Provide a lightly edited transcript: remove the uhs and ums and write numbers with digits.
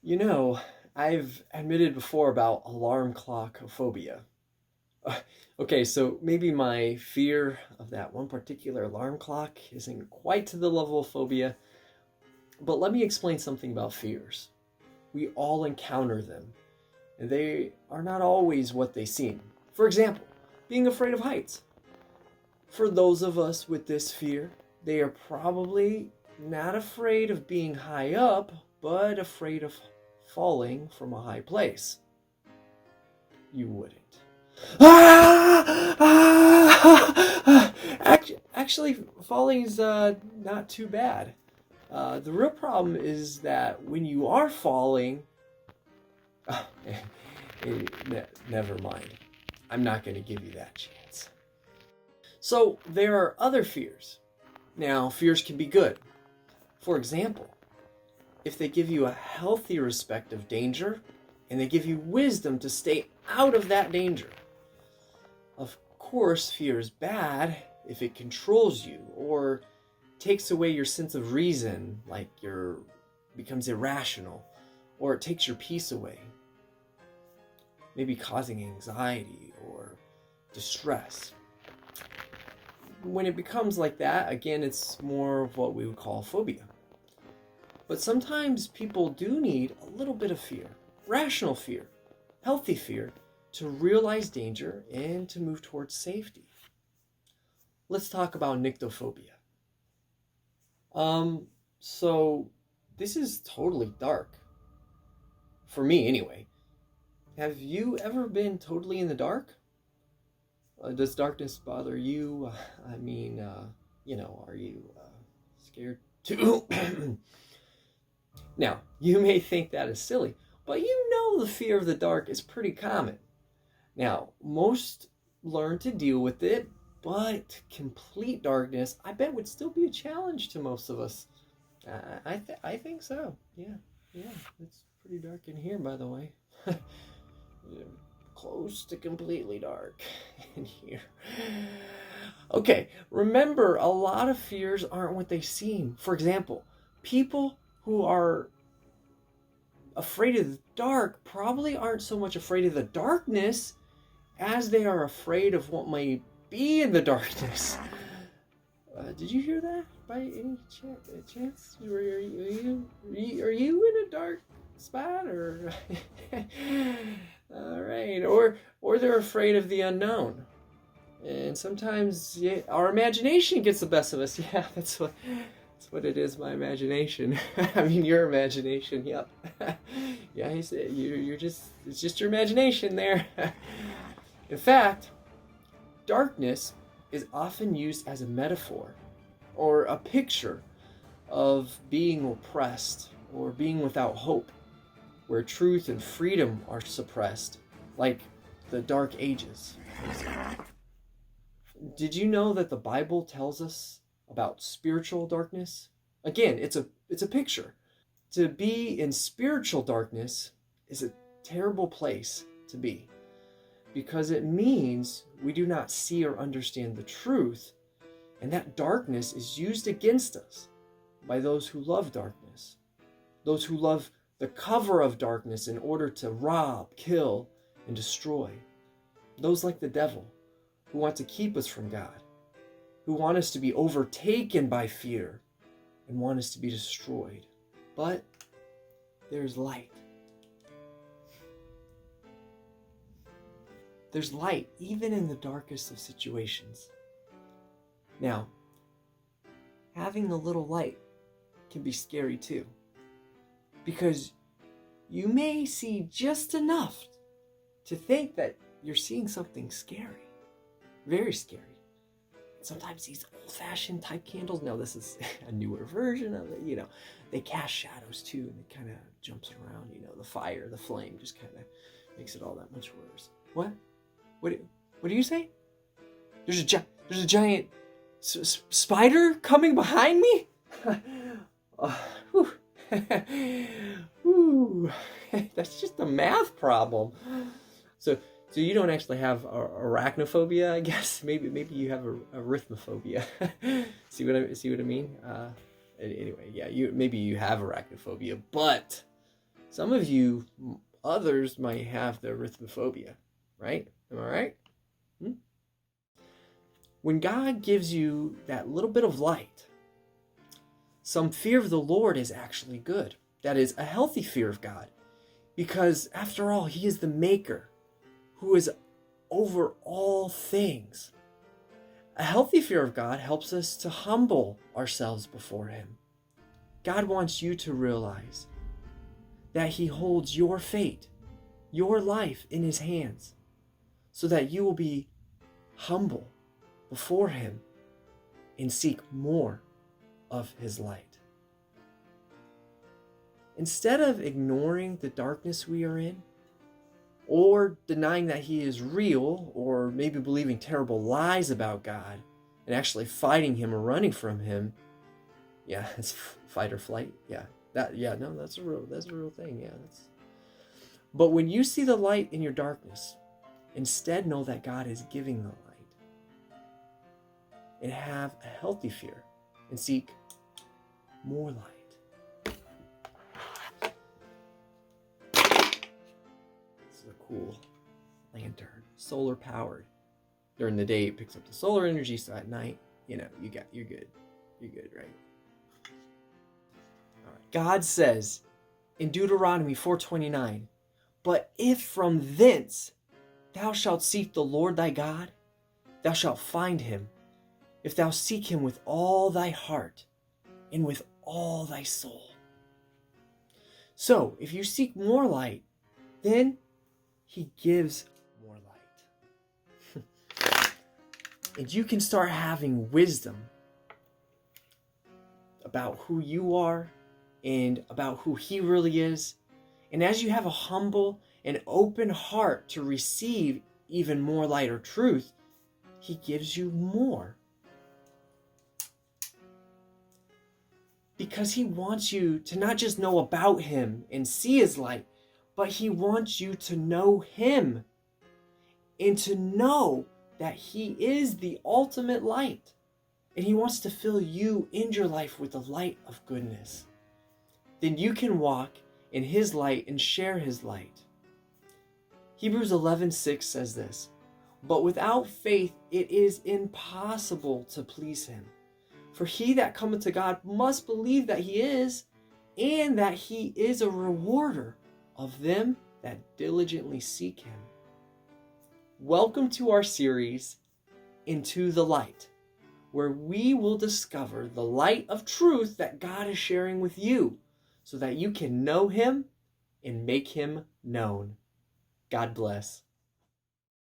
You know, I've admitted before about alarm clock phobia. Okay, so maybe my fear of that one particular alarm clock isn't quite to the level of phobia, but let me explain something about fears. We all encounter them, and they are not always what they seem. For example, being afraid of heights. For those of us with this fear, they are probably not afraid of being high up, but afraid of falling from a high place. You wouldn't. Actually, falling's not too bad. The real problem is that when you are falling, uh, never mind. I'm not going to give you that chance. So there are other fears. Now, fears can be good. For example, if they give you a healthy respect of danger and they give you wisdom to stay out of that danger. Of course, fear is bad if it controls you or takes away your sense of reason, like becomes irrational, or it takes your peace away, maybe causing anxiety or distress. When it becomes like that, again, it's more of what we would call phobia. But sometimes people do need a little bit of fear, rational fear, healthy fear, to realize danger and to move towards safety. Let's talk about nyctophobia. So this is totally dark. For me, anyway. Have you ever been totally in the dark? Does darkness bother you? Are you scared too? Now, you may think that is silly, but you know the fear of the dark is pretty common. Now, most learn to deal with it, but complete darkness, I bet, would still be a challenge to most of us. I think so. Yeah, it's pretty dark in here, by the way. Close to completely dark in here. Okay, remember, a lot of fears aren't what they seem. For example, people who are afraid of the dark probably aren't so much afraid of the darkness as they are afraid of what might be in the darkness. Did you hear that by any chance? Are you in a dark spot or? All right, or they're afraid of the unknown, and sometimes our imagination gets the best of us. Yeah, that's what it is. My imagination. I mean, your imagination. Yep. Yeah, you're just it's just your imagination there. In fact, darkness is often used as a metaphor or a picture of being oppressed or being without hope, where truth and freedom are suppressed, like the Dark Ages. Did you know that the Bible tells us about spiritual darkness? Again, it's a picture. To be in spiritual darkness is a terrible place to be, because it means we do not see or understand the truth, and that darkness is used against us by those who love darkness, those who love the cover of darkness in order to rob, kill, and destroy. Those like the devil, who want to keep us from God, who want us to be overtaken by fear and want us to be destroyed. But there's light. There's light even in the darkest of situations. Now, having a little light can be scary too, because you may see just enough to think that you're seeing something scary, very scary. Sometimes these old-fashioned type candles, now this is a newer version of it, they cast shadows too, and it kind of jumps around, the fire, the flame just kind of makes it all that much worse. What do you say? There's a giant spider coming behind me? Whew. That's just a math problem. So you don't actually have arachnophobia, I guess. Maybe you have arithmophobia. See what I mean? Anyway, yeah, maybe you have arachnophobia, but Some of you, others might have the arithmophobia, right? Am I right? When God gives you that little bit of light, some fear of the Lord is actually good. That is a healthy fear of God. Because after all, He is the maker who is over all things. A healthy fear of God helps us to humble ourselves before Him. God wants you to realize that He holds your fate, your life in His hands, so that you will be humble before Him and seek more of His light. Instead of ignoring the darkness we are in, or denying that He is real, or maybe believing terrible lies about God and actually fighting Him or running from Him, yeah, it's fight or flight. Yeah, that's a real thing. Yeah, But when you see the light in your darkness, instead know that God is giving the light, and have a healthy fear and seek more light. Cool lantern, solar powered. During the day it picks up the solar energy, so at night, you're good. You're good, right? All right. God says in Deuteronomy 4:29, "But if from thence thou shalt seek the Lord thy God, thou shalt find Him, if thou seek Him with all thy heart and with all thy soul." So, if you seek more light, then He gives more light. And you can start having wisdom about who you are and about who He really is. And as you have a humble and open heart to receive even more light or truth, He gives you more. Because He wants you to not just know about Him and see His light, but He wants you to know Him and to know that He is the ultimate light. And He wants to fill you and your life with the light of goodness. Then you can walk in His light and share His light. Hebrews 11:6 says this, "But without faith it is impossible to please Him. For he that cometh to God must believe that He is, and that He is a rewarder of them that diligently seek Him." Welcome to our series, Into the Light, where we will discover the light of truth that God is sharing with you so that you can know Him and make Him known. God bless.